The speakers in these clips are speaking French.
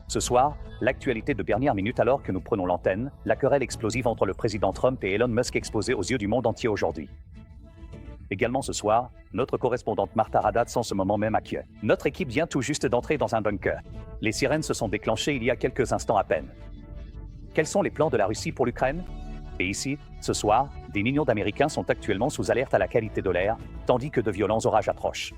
Ce soir, l'actualité de dernière minute alors que nous prenons l'antenne, la querelle explosive entre le président Trump et Elon Musk exposée aux yeux du monde entier aujourd'hui. Également ce soir, notre correspondante Martha Raddatz en ce moment même à Kiev. Notre équipe vient tout juste d'entrer dans un bunker. Les sirènes se sont déclenchées il y a quelques instants à peine. Quels sont les plans de la Russie pour l'Ukraine? Et ici, ce soir, des millions d'Américains sont actuellement sous alerte à la qualité de l'air, tandis que de violents orages approchent.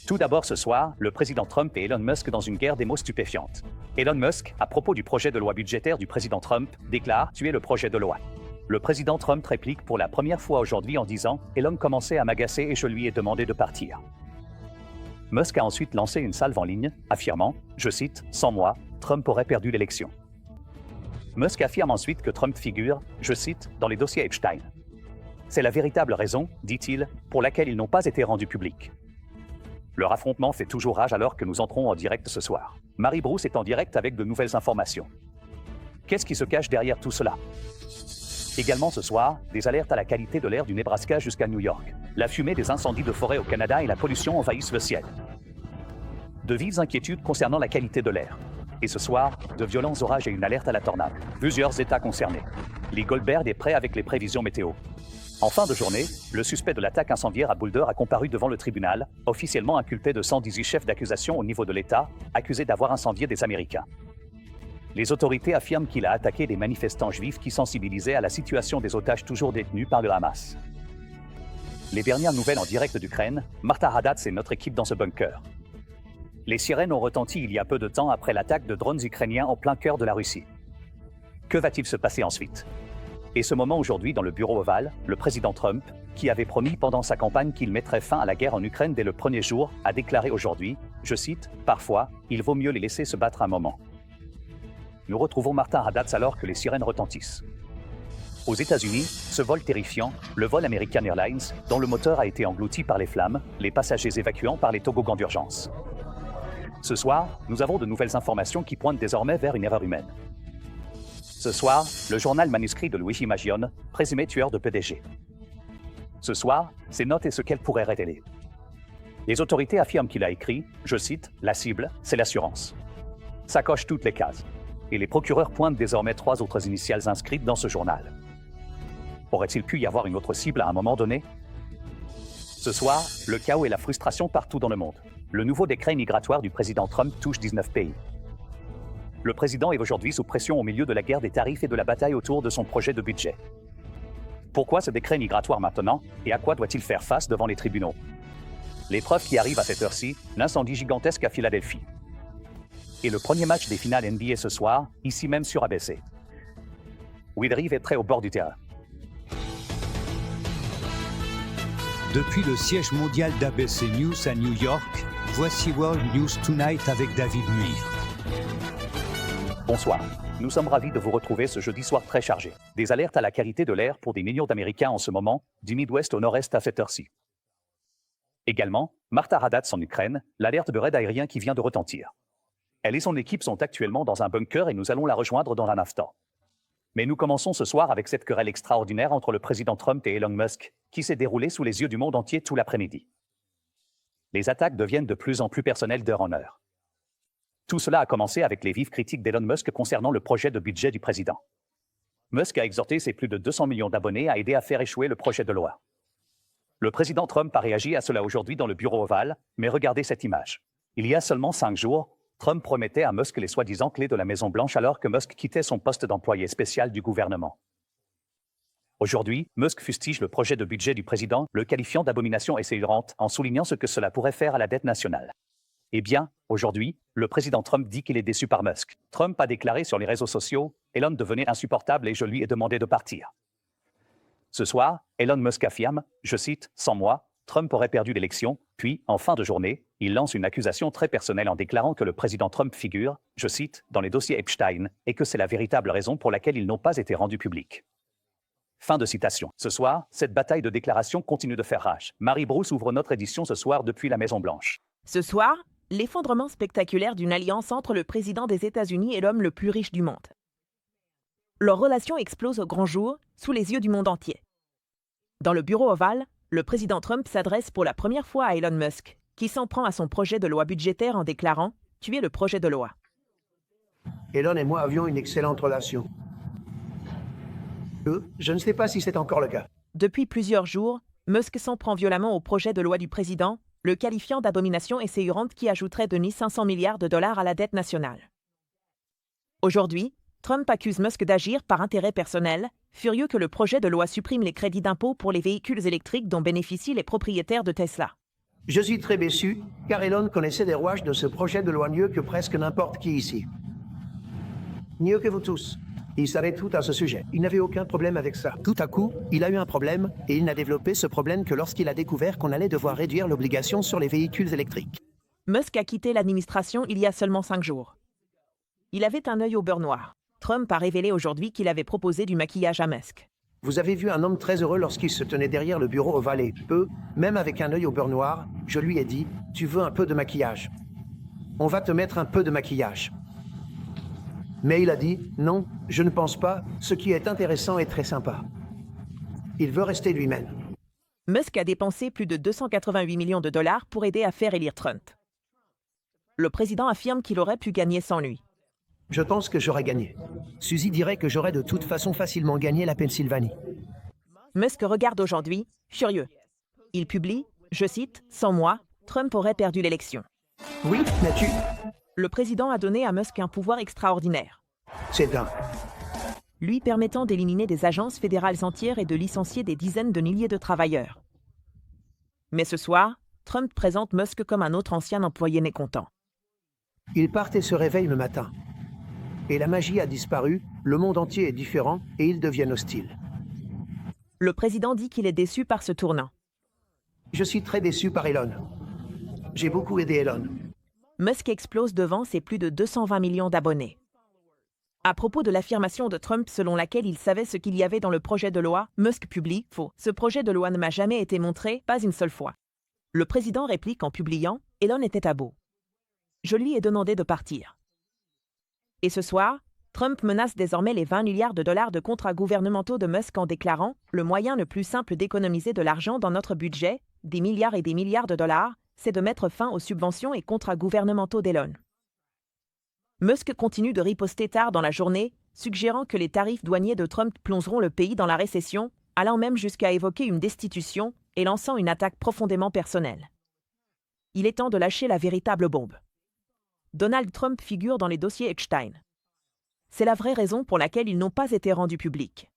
Tout d'abord ce soir, le président Trump et Elon Musk dans une guerre des mots stupéfiante. Elon Musk, à propos du projet de loi budgétaire du président Trump, déclare « tuer le projet de loi ». Le président Trump réplique pour la première fois aujourd'hui en disant « Elon commençait à m'agacer et je lui ai demandé de partir ». Musk a ensuite lancé une salve en ligne, affirmant, je cite, « Sans moi, Trump aurait perdu l'élection ». Musk affirme ensuite que Trump figure, je cite, dans les dossiers Epstein. C'est la véritable raison, dit-il, pour laquelle ils n'ont pas été rendus publics. Leur affrontement fait toujours rage alors que nous entrons en direct ce soir. Marie Bruce est en direct avec de nouvelles informations. Qu'est-ce qui se cache derrière tout cela? Également ce soir, des alertes à la qualité de l'air du Nebraska jusqu'à New York. La fumée des incendies de forêt au Canada et la pollution envahissent le ciel. De vives inquiétudes concernant la qualité de l'air. Et ce soir, de violents orages et une alerte à la tornade. Plusieurs États concernés. Lee Goldberg est prêt avec les prévisions météo. En fin de journée, le suspect de l'attaque incendiaire à Boulder a comparu devant le tribunal, officiellement inculpé de 118 chefs d'accusation au niveau de l'État, accusé d'avoir incendié des Américains. Les autorités affirment qu'il a attaqué des manifestants juifs qui sensibilisaient à la situation des otages toujours détenus par le Hamas. Les dernières nouvelles en direct d'Ukraine, Martha Raddatz et notre équipe dans ce bunker. Les sirènes ont retenti il y a peu de temps après l'attaque de drones ukrainiens en plein cœur de la Russie. Que va-t-il se passer ensuite? Et ce moment aujourd'hui dans le bureau ovale, le président Trump, qui avait promis pendant sa campagne qu'il mettrait fin à la guerre en Ukraine dès le premier jour, a déclaré aujourd'hui, je cite, « Parfois, il vaut mieux les laisser se battre un moment ». Nous retrouvons Martha Raddatz alors que les sirènes retentissent. Aux États-Unis, ce vol terrifiant, le vol American Airlines, dont le moteur a été englouti par les flammes, les passagers évacuant par les toboggans d'urgence. Ce soir, nous avons de nouvelles informations qui pointent désormais vers une erreur humaine. Ce soir, le journal manuscrit de Luigi Mangione, présumé tueur de PDG. Ce soir, ses notes et ce qu'elles pourraient révéler. Les autorités affirment qu'il a écrit, je cite, « La cible, c'est l'assurance ». Ça coche toutes les cases. Et les procureurs pointent désormais 3 autres initiales inscrites dans ce journal. Aurait-il pu y avoir une autre cible à un moment donné? Ce soir, le chaos et la frustration partout dans le monde. Le nouveau décret migratoire du président Trump touche 19 pays. Le président est aujourd'hui sous pression au milieu de la guerre des tarifs et de la bataille autour de son projet de budget. Pourquoi ce décret migratoire maintenant et à quoi doit-il faire face devant les tribunaux? Les preuves qui arrivent à cette heure-ci, l'incendie gigantesque à Philadelphie. Et le premier match des finales NBA ce soir, ici même sur ABC. Will Reeve est prêt au bord du terrain. Depuis le siège mondial d'ABC News à New York, voici World News Tonight avec David Muir. Bonsoir. Nous sommes ravis de vous retrouver ce jeudi soir très chargé. Des alertes à la qualité de l'air pour des millions d'Américains en ce moment, du Midwest au Nord-Est à cette heure-ci. Également, Martha Raddatz en Ukraine, l'alerte de raid aérien qui vient de retentir. Elle et son équipe sont actuellement dans un bunker et nous allons la rejoindre dans un instant. Mais nous commençons ce soir avec cette querelle extraordinaire entre le président Trump et Elon Musk, qui s'est déroulée sous les yeux du monde entier tout l'après-midi. Les attaques deviennent de plus en plus personnelles d'heure en heure. Tout cela a commencé avec les vives critiques d'Elon Musk concernant le projet de budget du président. Musk a exhorté ses plus de 200 millions d'abonnés à aider à faire échouer le projet de loi. Le président Trump a réagi à cela aujourd'hui dans le bureau ovale, mais regardez cette image. Il y a seulement 5 jours, Trump promettait à Musk les soi-disant clés de la Maison-Blanche alors que Musk quittait son poste d'employé spécial du gouvernement. Aujourd'hui, Musk fustige le projet de budget du président, le qualifiant d'abomination esséurante en soulignant ce que cela pourrait faire à la dette nationale. Eh bien, aujourd'hui, le président Trump dit qu'il est déçu par Musk. Trump a déclaré sur les réseaux sociaux « Elon devenait insupportable et je lui ai demandé de partir ». Ce soir, Elon Musk affirme, je cite, « Sans moi, Trump aurait perdu l'élection », puis, en fin de journée, il lance une accusation très personnelle en déclarant que le président Trump figure, je cite, « dans les dossiers Epstein » et que c'est la véritable raison pour laquelle ils n'ont pas été rendus publics. Fin de citation. Ce soir, cette bataille de déclarations continue de faire rage. Marie Bruce ouvre notre édition ce soir depuis la Maison-Blanche. Ce soir, l'effondrement spectaculaire d'une alliance entre le président des États-Unis et l'homme le plus riche du monde. Leur relation explose au grand jour, sous les yeux du monde entier. Dans le bureau ovale, le président Trump s'adresse pour la première fois à Elon Musk, qui s'en prend à son projet de loi budgétaire en déclarant « tuer le projet de loi ». Elon et moi avions une excellente relation. Je ne sais pas si c'est encore le cas. Depuis plusieurs jours, Musk s'en prend violemment au projet de loi du président, le qualifiant d'abomination essayante qui ajouterait de 500 milliards de dollars à la dette nationale. Aujourd'hui, Trump accuse Musk d'agir par intérêt personnel, furieux que le projet de loi supprime les crédits d'impôt pour les véhicules électriques dont bénéficient les propriétaires de Tesla. Je suis très déçu, car Elon connaissait des rouages de ce projet de loi mieux que presque n'importe qui ici. Mieux que vous tous. Il savait tout à ce sujet. Il n'avait aucun problème avec ça. Tout à coup, il a eu un problème, et il n'a développé ce problème que lorsqu'il a découvert qu'on allait devoir réduire l'obligation sur les véhicules électriques. Musk a quitté l'administration il y a seulement 5 jours. Il avait un œil au beurre noir. Trump a révélé aujourd'hui qu'il avait proposé du maquillage à Musk. Vous avez vu un homme très heureux lorsqu'il se tenait derrière le bureau ovale et même avec un œil au beurre noir, je lui ai dit « Tu veux un peu de maquillage ? On va te mettre un peu de maquillage. » Mais il a dit « Non, je ne pense pas, ce qui est intéressant et très sympa. » Il veut rester lui-même. Musk a dépensé plus de 288 millions de dollars pour aider à faire élire Trump. Le président affirme qu'il aurait pu gagner sans lui. Je pense que j'aurais gagné. Suzy dirait que j'aurais de toute façon facilement gagné la Pennsylvanie. Musk regarde aujourd'hui, furieux. Il publie, je cite, « Sans moi, Trump aurait perdu l'élection. » Oui, n'as-tu? Le président a donné à Musk un pouvoir extraordinaire, C'est dingue. lui permettant d'éliminer des agences fédérales entières et de licencier des dizaines de milliers de travailleurs. Mais ce soir, Trump présente Musk comme un autre ancien employé mécontent. Il part et se réveille le matin. Et la magie a disparu, le monde entier est différent et ils deviennent hostiles. Le président dit qu'il est déçu par ce tournant. Je suis très déçu par Elon. J'ai beaucoup aidé Elon. Musk explose devant ses plus de 220 millions d'abonnés. À propos de l'affirmation de Trump selon laquelle il savait ce qu'il y avait dans le projet de loi, Musk publie « Faux. Ce projet de loi ne m'a jamais été montré, pas une seule fois. » Le président réplique en publiant « Elon était à bout. Je lui ai demandé de partir. » Et ce soir, Trump menace désormais les 20 milliards de dollars de contrats gouvernementaux de Musk en déclarant « Le moyen le plus simple d'économiser de l'argent dans notre budget, des milliards et des milliards de dollars, c'est de mettre fin aux subventions et contrats gouvernementaux d'Elon. » Musk continue de riposter tard dans la journée, suggérant que les tarifs douaniers de Trump plongeront le pays dans la récession, allant même jusqu'à évoquer une destitution et lançant une attaque profondément personnelle. Il est temps de lâcher la véritable bombe. Donald Trump figure dans les dossiers Epstein. C'est la vraie raison pour laquelle ils n'ont pas été rendus publics.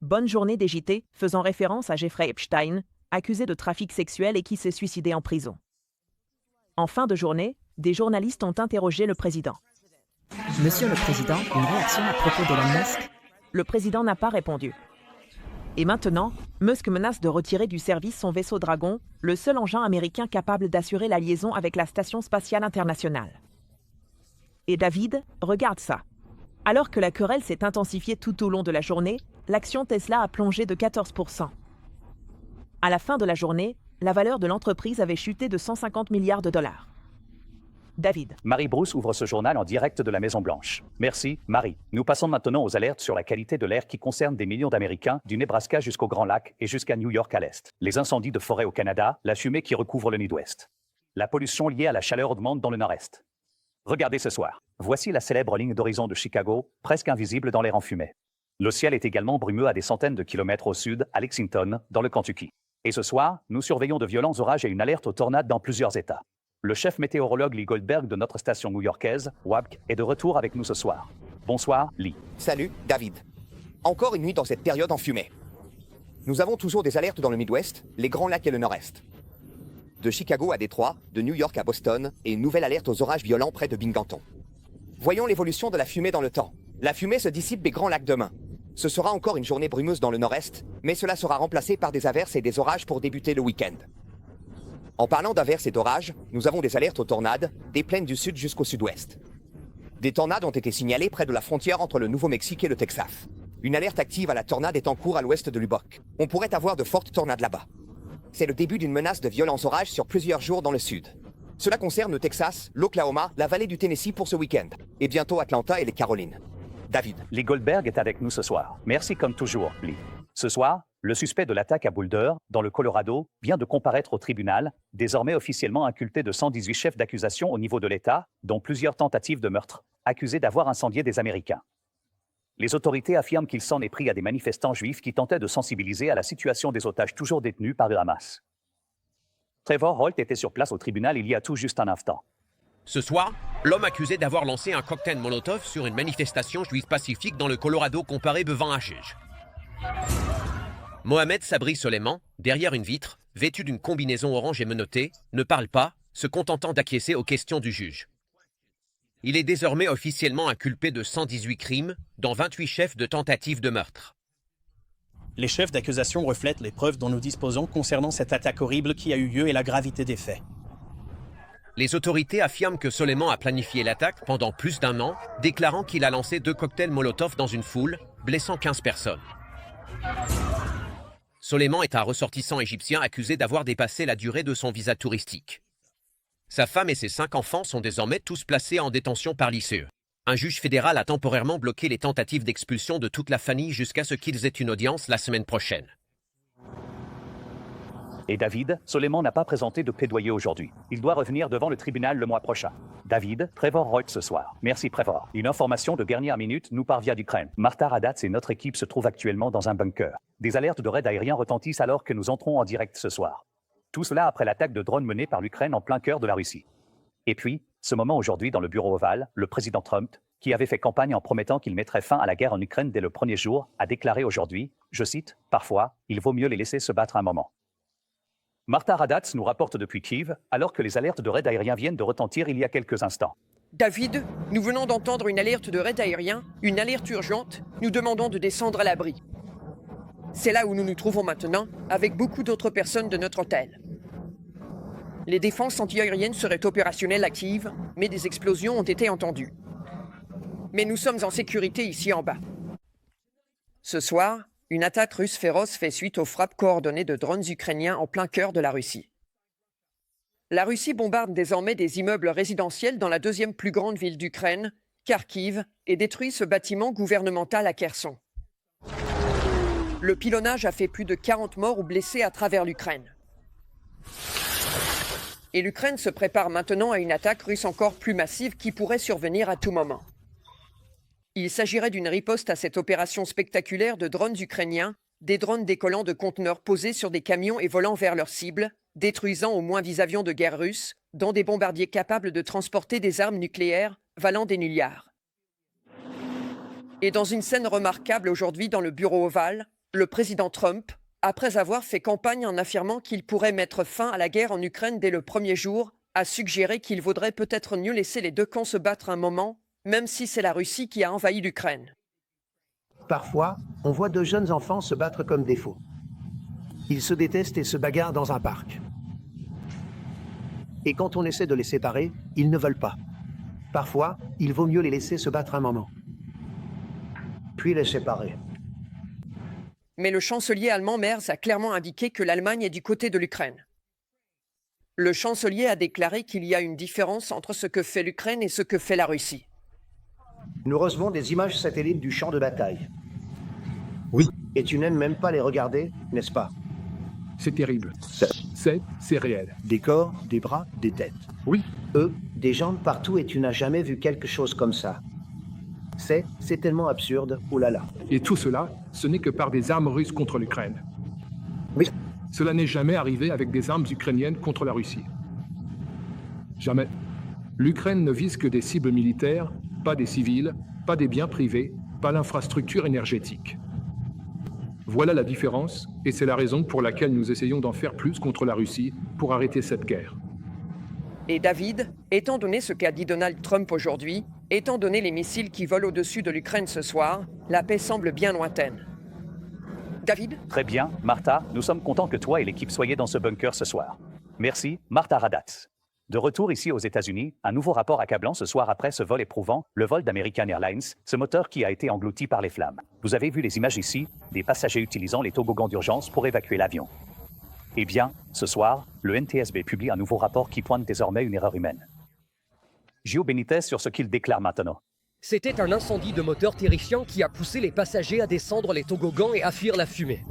Bonne journée des JT, faisant référence à Jeffrey Epstein, accusé de trafic sexuel et qui s'est suicidé en prison. En fin de journée, des journalistes ont interrogé le président. Monsieur le Président, une réaction à propos d'Elon Musk? Le président n'a pas répondu. Et maintenant, Musk menace de retirer du service son vaisseau Dragon, le seul engin américain capable d'assurer la liaison avec la Station spatiale internationale. Et David, regarde ça. Alors que la querelle s'est intensifiée tout au long de la journée, l'action Tesla a plongé de 14%. À la fin de la journée, la valeur de l'entreprise avait chuté de 150 milliards de dollars. David. Marie Bruce ouvre ce journal en direct de la Maison-Blanche. Merci, Marie. Nous passons maintenant aux alertes sur la qualité de l'air qui concernent des millions d'Américains, du Nebraska jusqu'au Grand Lac et jusqu'à New York à l'est. Les incendies de forêt au Canada, la fumée qui recouvre le Midwest. La pollution liée à la chaleur augmente dans le nord-est. Regardez ce soir. Voici la célèbre ligne d'horizon de Chicago, presque invisible dans l'air enfumé. Le ciel est également brumeux à des centaines de kilomètres au sud, à Lexington, dans le Kentucky. Et ce soir, nous surveillons de violents orages et une alerte aux tornades dans plusieurs États. Le chef météorologue Lee Goldberg de notre station new-yorkaise, WABC, est de retour avec nous ce soir. Bonsoir, Lee. Salut, David. Encore une nuit dans cette période enfumée. Nous avons toujours des alertes dans le Midwest, les Grands Lacs et le Nord-Est. De Chicago à Détroit, de New York à Boston, et une nouvelle alerte aux orages violents près de Binghamton. Voyons l'évolution de la fumée dans le temps. La fumée se dissipe des Grands Lacs demain. Ce sera encore une journée brumeuse dans le Nord-Est, mais cela sera remplacé par des averses et des orages pour débuter le week-end. En parlant d'averses et d'orages, nous avons des alertes aux tornades, des plaines du sud jusqu'au sud-ouest. Des tornades ont été signalées près de la frontière entre le Nouveau-Mexique et le Texas. Une alerte active à la tornade est en cours à l'ouest de Lubbock. On pourrait avoir de fortes tornades là-bas. C'est le début d'une menace de violents orages sur plusieurs jours dans le sud. Cela concerne le Texas, l'Oklahoma, la vallée du Tennessee pour ce week-end, et bientôt Atlanta et les Carolines. David. Lee Goldberg est avec nous ce soir. Merci comme toujours, Lee. Ce soir, le suspect de l'attaque à Boulder, dans le Colorado, vient de comparaître au tribunal, désormais officiellement inculté de 118 chefs d'accusation au niveau de l'État, dont plusieurs tentatives de meurtre. accusé d'avoir incendié des Américains. Les autorités affirment qu'il s'en est pris à des manifestants juifs qui tentaient de sensibiliser à la situation des otages toujours détenus par le Hamas. Trevor Holt était sur place au tribunal il y a tout juste un instant. Ce soir, l'homme accusé d'avoir lancé un cocktail Molotov sur une manifestation juive pacifique dans le Colorado comparé devant un juge. Mohamed Sabri Soleiman, derrière une vitre, vêtu d'une combinaison orange et menottée, ne parle pas, se contentant d'acquiescer aux questions du juge. Il est désormais officiellement inculpé de 118 crimes, dont 28 chefs de tentative de meurtre. Les chefs d'accusation reflètent les preuves dont nous disposons concernant cette attaque horrible qui a eu lieu et la gravité des faits. Les autorités affirment que Soleiman a planifié l'attaque pendant plus d'1 an, déclarant qu'il a lancé 2 cocktails Molotov dans une foule, blessant 15 personnes. Soleiman est un ressortissant égyptien accusé d'avoir dépassé la durée de son visa touristique. Sa femme et ses 5 enfants sont désormais tous placés en détention par l'ICE. Un juge fédéral a temporairement bloqué les tentatives d'expulsion de toute la famille jusqu'à ce qu'ils aient une audience la semaine prochaine. Et David, Soleiman n'a pas présenté de plaidoyer aujourd'hui. Il doit revenir devant le tribunal le mois prochain. David, Trevor Holt ce soir. Merci Trevor. Une information de dernière minute nous parvient d'Ukraine. Martha Raddatz et notre équipe se trouvent actuellement dans un bunker. Des alertes de raid aérien retentissent alors que nous entrons en direct ce soir. Tout cela après l'attaque de drones menée par l'Ukraine en plein cœur de la Russie. Et puis, ce moment aujourd'hui dans le bureau ovale, le président Trump, qui avait fait campagne en promettant qu'il mettrait fin à la guerre en Ukraine dès le premier jour, a déclaré aujourd'hui, je cite, « Parfois, il vaut mieux les laisser se battre un moment ». Martha Raddatz nous rapporte depuis Kiev, alors que les alertes de raid aérien viennent de retentir il y a quelques instants. David, nous venons d'entendre une alerte de raid aérien, une alerte urgente, nous demandons de descendre à l'abri. C'est là où nous nous trouvons maintenant, avec beaucoup d'autres personnes de notre hôtel. Les défenses antiaériennes seraient opérationnelles à Kiev, mais des explosions ont été entendues. Mais nous sommes en sécurité ici en bas. Ce soir, une attaque russe féroce fait suite aux frappes coordonnées de drones ukrainiens en plein cœur de la Russie. La Russie bombarde désormais des immeubles résidentiels dans la 2e plus grande ville d'Ukraine, Kharkiv, et détruit ce bâtiment gouvernemental à Kherson. Le pilonnage a fait plus de 40 morts ou blessés à travers l'Ukraine. Et l'Ukraine se prépare maintenant à une attaque russe encore plus massive qui pourrait survenir à tout moment. Il s'agirait d'une riposte à cette opération spectaculaire de drones ukrainiens, des drones décollant de conteneurs posés sur des camions et volant vers leurs cibles, détruisant au moins 10 avions de guerre russes, dont des bombardiers capables de transporter des armes nucléaires, valant des milliards. Et dans une scène remarquable aujourd'hui dans le bureau ovale, le président Trump, après avoir fait campagne en affirmant qu'il pourrait mettre fin à la guerre en Ukraine dès le premier jour, a suggéré qu'il vaudrait peut-être mieux laisser les deux camps se battre un moment, même si c'est la Russie qui a envahi l'Ukraine. Parfois, on voit 2 jeunes enfants se battre comme des fous. Ils se détestent et se bagarrent dans un parc. Et quand on essaie de les séparer, ils ne veulent pas. Parfois, il vaut mieux les laisser se battre un moment, puis les séparer. Mais le chancelier allemand Merz a clairement indiqué que l'Allemagne est du côté de l'Ukraine. Le chancelier a déclaré qu'il y a une différence entre ce que fait l'Ukraine et ce que fait la Russie. Nous recevons des images satellites du champ de bataille. Oui. Et tu n'aimes même pas les regarder, n'est-ce pas? C'est terrible. C'est réel. Des corps, des bras, des têtes. Oui. Des jambes partout et tu n'as jamais vu quelque chose comme ça. C'est tellement absurde, oh là là. Et tout cela, ce n'est que par des armes russes contre l'Ukraine. Oui. Cela n'est jamais arrivé avec des armes ukrainiennes contre la Russie. Jamais. L'Ukraine ne vise que des cibles militaires, pas des civils, pas des biens privés, pas l'infrastructure énergétique. Voilà la différence, et c'est la raison pour laquelle nous essayons d'en faire plus contre la Russie pour arrêter cette guerre. Et David, étant donné ce qu'a dit Donald Trump aujourd'hui, étant donné les missiles qui volent au-dessus de l'Ukraine ce soir, la paix semble bien lointaine. David? Très bien, Martha, nous sommes contents que toi et l'équipe soyez dans ce bunker ce soir. Merci, Martha Raddatz. De retour ici aux États-Unis, un nouveau rapport accablant ce soir après ce vol éprouvant, le vol d'American Airlines, ce moteur qui a été englouti par les flammes. Vous avez vu les images ici, des passagers utilisant les toboggans d'urgence pour évacuer l'avion. Eh bien, ce soir, le NTSB publie un nouveau rapport qui pointe désormais une erreur humaine. Gio Benitez sur ce qu'il déclare maintenant. C'était un incendie de moteur terrifiant qui a poussé les passagers à descendre les toboggans et à fuir la fumée.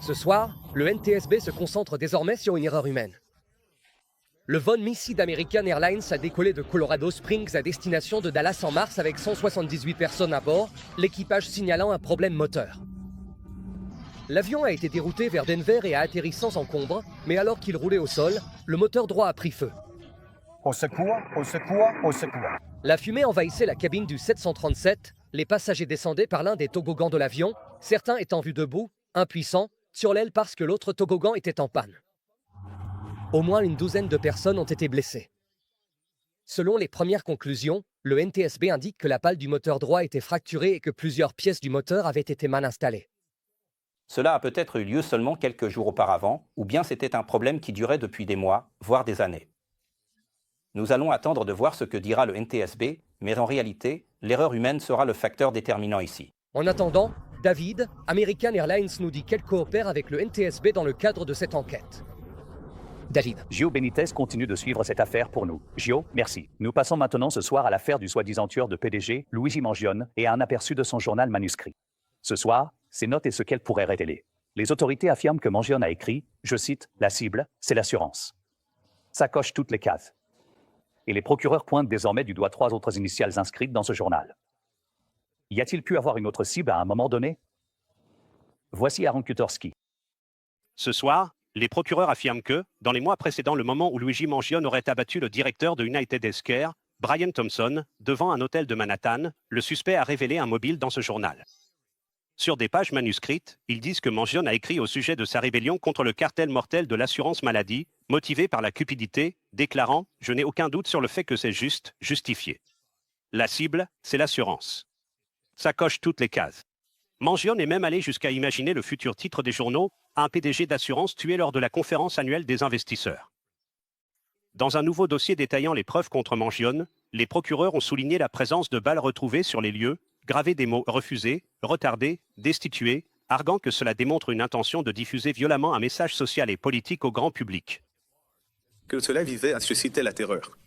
Ce soir, le NTSB se concentre désormais sur une erreur humaine. Le vol Missy d'American Airlines a décollé de Colorado Springs à destination de Dallas en mars avec 178 personnes à bord, l'équipage signalant un problème moteur. L'avion a été dérouté vers Denver et a atterri sans encombre, mais alors qu'il roulait au sol, le moteur droit a pris feu. Au secours, au secours, au secours. La fumée envahissait la cabine du 737, les passagers descendaient par l'un des toboggans de l'avion, certains étant vus debout, impuissants, sur l'aile parce que l'autre toboggan était en panne. Au moins une douzaine de personnes ont été blessées. Selon les premières conclusions, le NTSB indique que la pale du moteur droit était fracturée et que plusieurs pièces du moteur avaient été mal installées. Cela a peut-être eu lieu seulement quelques jours auparavant, ou bien c'était un problème qui durait depuis des mois, voire des années. Nous allons attendre de voir ce que dira le NTSB, mais en réalité, l'erreur humaine sera le facteur déterminant ici. En attendant, David, American Airlines nous dit qu'elle coopère avec le NTSB dans le cadre de cette enquête. David. Gio Benitez continue de suivre cette affaire pour nous. Gio, merci. Nous passons maintenant ce soir à l'affaire du soi-disant tueur de PDG, Luigi Mangione, et à un aperçu de son journal manuscrit. Ce soir, ses notes et ce qu'elle pourrait révéler. Les autorités affirment que Mangione a écrit, je cite, « La cible, c'est l'assurance ». Ça coche toutes les cases. Et les procureurs pointent désormais du doigt 3 autres initiales inscrites dans ce journal. Y a-t-il pu avoir une autre cible à un moment donné? Voici Aaron Kutorski. Ce soir, les procureurs affirment que, dans les mois précédant le moment où Luigi Mangione aurait abattu le directeur de United Healthcare, Brian Thompson, devant un hôtel de Manhattan, le suspect a révélé un mobile dans ce journal. Sur des pages manuscrites, ils disent que Mangione a écrit au sujet de sa rébellion contre le cartel mortel de l'assurance maladie, motivé par la cupidité, déclarant « Je n'ai aucun doute sur le fait que c'est juste, justifié. La cible, c'est l'assurance. » Ça coche toutes les cases. Mangione est même allé jusqu'à imaginer le futur titre des journaux « Un PDG d'assurance tué lors de la conférence annuelle des investisseurs ». Dans un nouveau dossier détaillant les preuves contre Mangione, les procureurs ont souligné la présence de balles retrouvées sur les lieux, gravé des mots « refusé »,« retardé »,« destitué », arguant que cela démontre une intention de diffuser violemment un message social et politique au grand public. Que cela visait à susciter la terreur.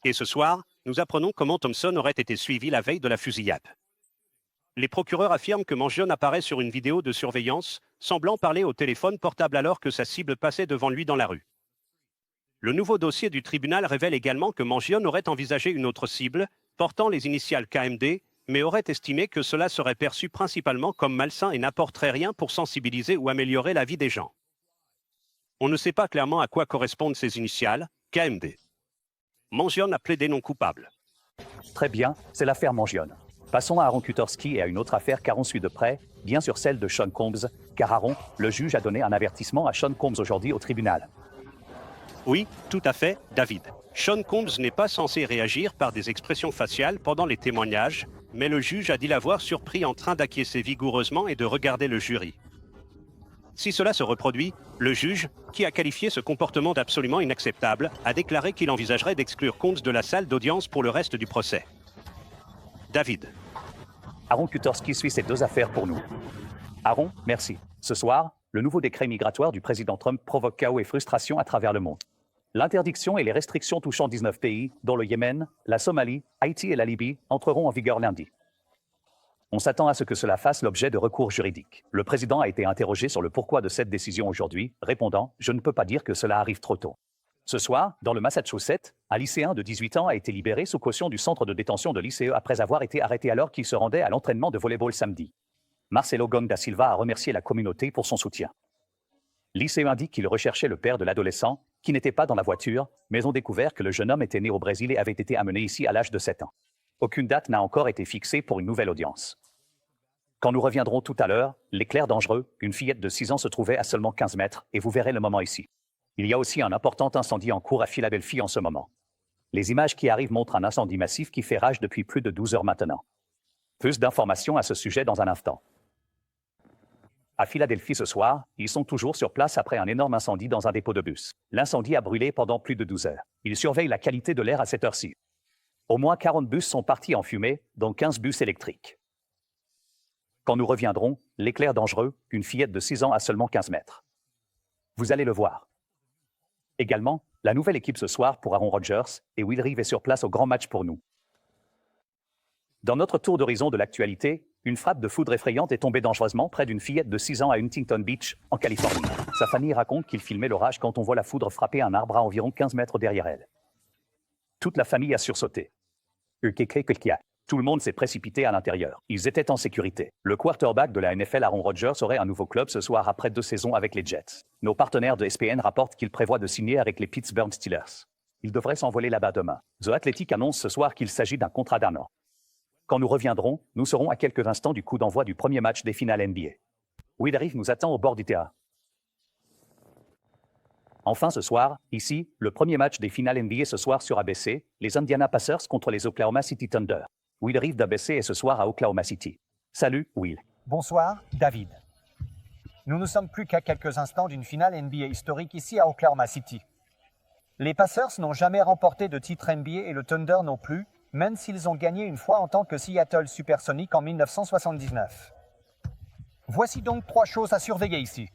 Et ce soir, nous apprenons comment Thompson aurait été suivi la veille de la fusillade. Les procureurs affirment que Mangione apparaît sur une vidéo de surveillance, semblant parler au téléphone portable alors que sa cible passait devant lui dans la rue. Le nouveau dossier du tribunal révèle également que Mangione aurait envisagé une autre cible, portant les initiales KMD, mais aurait estimé que cela serait perçu principalement comme malsain et n'apporterait rien pour sensibiliser ou améliorer la vie des gens. On ne sait pas clairement à quoi correspondent ces initiales, KMD. Mangione a plaidé non coupable. Très bien, c'est l'affaire Mangione. Passons à Aaron Kutorski et à une autre affaire qu'Aaron suit de près, bien sûr celle de Sean Combs, car Aaron, le juge a donné un avertissement à Sean Combs aujourd'hui au tribunal. Oui, tout à fait, David. Sean Combs n'est pas censé réagir par des expressions faciales pendant les témoignages, mais le juge a dit l'avoir surpris en train d'acquiescer vigoureusement et de regarder le jury. Si cela se reproduit, le juge, qui a qualifié ce comportement d'absolument inacceptable, a déclaré qu'il envisagerait d'exclure Combs de la salle d'audience pour le reste du procès. David. Aaron Kutorski suit ces 2 affaires pour nous. Aaron, merci. Ce soir, le nouveau décret migratoire du président Trump provoque chaos et frustration à travers le monde. L'interdiction et les restrictions touchant 19 pays, dont le Yémen, la Somalie, Haïti et la Libye, entreront en vigueur lundi. On s'attend à ce que cela fasse l'objet de recours juridiques. Le président a été interrogé sur le pourquoi de cette décision aujourd'hui, répondant « Je ne peux pas dire que cela arrive trop tôt ». Ce soir, dans le Massachusetts, un lycéen de 18 ans a été libéré sous caution du centre de détention de l'ICE après avoir été arrêté alors qu'il se rendait à l'entraînement de volleyball samedi. Marcelo Gong da Silva a remercié la communauté pour son soutien. L'ICE indique qu'il recherchait le père de l'adolescent, qui n'était pas dans la voiture, mais ont découvert que le jeune homme était né au Brésil et avait été amené ici à l'âge de 7 ans. Aucune date n'a encore été fixée pour une nouvelle audience. Quand nous reviendrons tout à l'heure, l'éclair dangereux, une fillette de 6 ans se trouvait à seulement 15 mètres, et vous verrez le moment ici. Il y a aussi un important incendie en cours à Philadelphie en ce moment. Les images qui arrivent montrent un incendie massif qui fait rage depuis plus de 12 heures maintenant. Plus d'informations à ce sujet dans un instant. À Philadelphie ce soir, ils sont toujours sur place après un énorme incendie dans un dépôt de bus. L'incendie a brûlé pendant plus de 12 heures. Ils surveillent la qualité de l'air à cette heure-ci. Au moins 40 bus sont partis en fumée, dont 15 bus électriques. Quand nous reviendrons, l'éclair dangereux, une fillette de 6 ans à seulement 15 mètres. Vous allez le voir. Également, la nouvelle équipe ce soir pour Aaron Rodgers, et Will Reeve est sur place au grand match pour nous. Dans notre tour d'horizon de l'actualité, Une frappe de foudre effrayante est tombée dangereusement près d'une fillette de 6 ans à Huntington Beach, en Californie. Sa famille raconte qu'il filmait l'orage quand on voit la foudre frapper un arbre à environ 15 mètres derrière elle. Toute la famille a sursauté. Tout le monde s'est précipité à l'intérieur. Ils étaient en sécurité. Le quarterback de la NFL, Aaron Rodgers, aurait un nouveau club ce soir après 2 saisons avec les Jets. Nos partenaires de ESPN rapportent qu'il prévoit de signer avec les Pittsburgh Steelers. Il devrait s'envoler là-bas demain. The Athletic annonce ce soir qu'il s'agit d'un contrat d'1 an. Quand nous reviendrons, nous serons à quelques instants du coup d'envoi du premier match des finales NBA. Will Reeve nous attend au bord du terrain. Enfin ce soir, ici, le premier match des finales NBA ce soir sur ABC, les Indiana Pacers contre les Oklahoma City Thunder. Will Reeve d'ABC est ce soir à Oklahoma City. Salut, Will. Bonsoir, David. Nous ne sommes plus qu'à quelques instants d'une finale NBA historique ici à Oklahoma City. Les Pacers n'ont jamais remporté de titre NBA et le Thunder non plus, même s'ils ont gagné une fois en tant que Seattle Supersonics en 1979. Voici donc 3 choses à surveiller ici.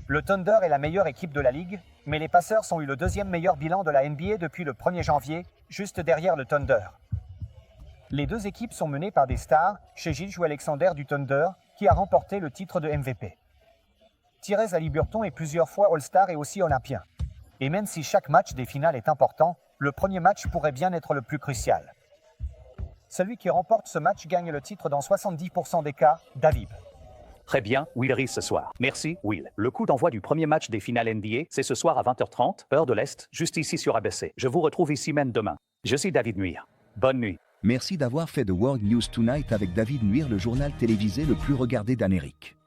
Le Thunder est la meilleure équipe de la ligue, mais les Pacers ont eu le 2e meilleur bilan de la NBA depuis le 1er janvier, juste derrière le Thunder. Les 2 équipes sont menées par des stars, chez Gilles Alexander du Thunder, qui a remporté le titre de MVP. Tyrese Haliburton est plusieurs fois All-Star et aussi Olympien. Et même si chaque match des finales est important, le premier match pourrait bien être le plus crucial. Celui qui remporte ce match gagne le titre dans 70% des cas, David. Très bien, Will Reeve ce soir. Merci, Will. Le coup d'envoi du premier match des finales NBA, c'est ce soir à 20h30, heure de l'Est, juste ici sur ABC. Je vous retrouve ici même demain. Je suis David Nuire. Bonne nuit. Merci d'avoir fait de World News Tonight avec David Nuire, le journal télévisé le plus regardé d'Amérique.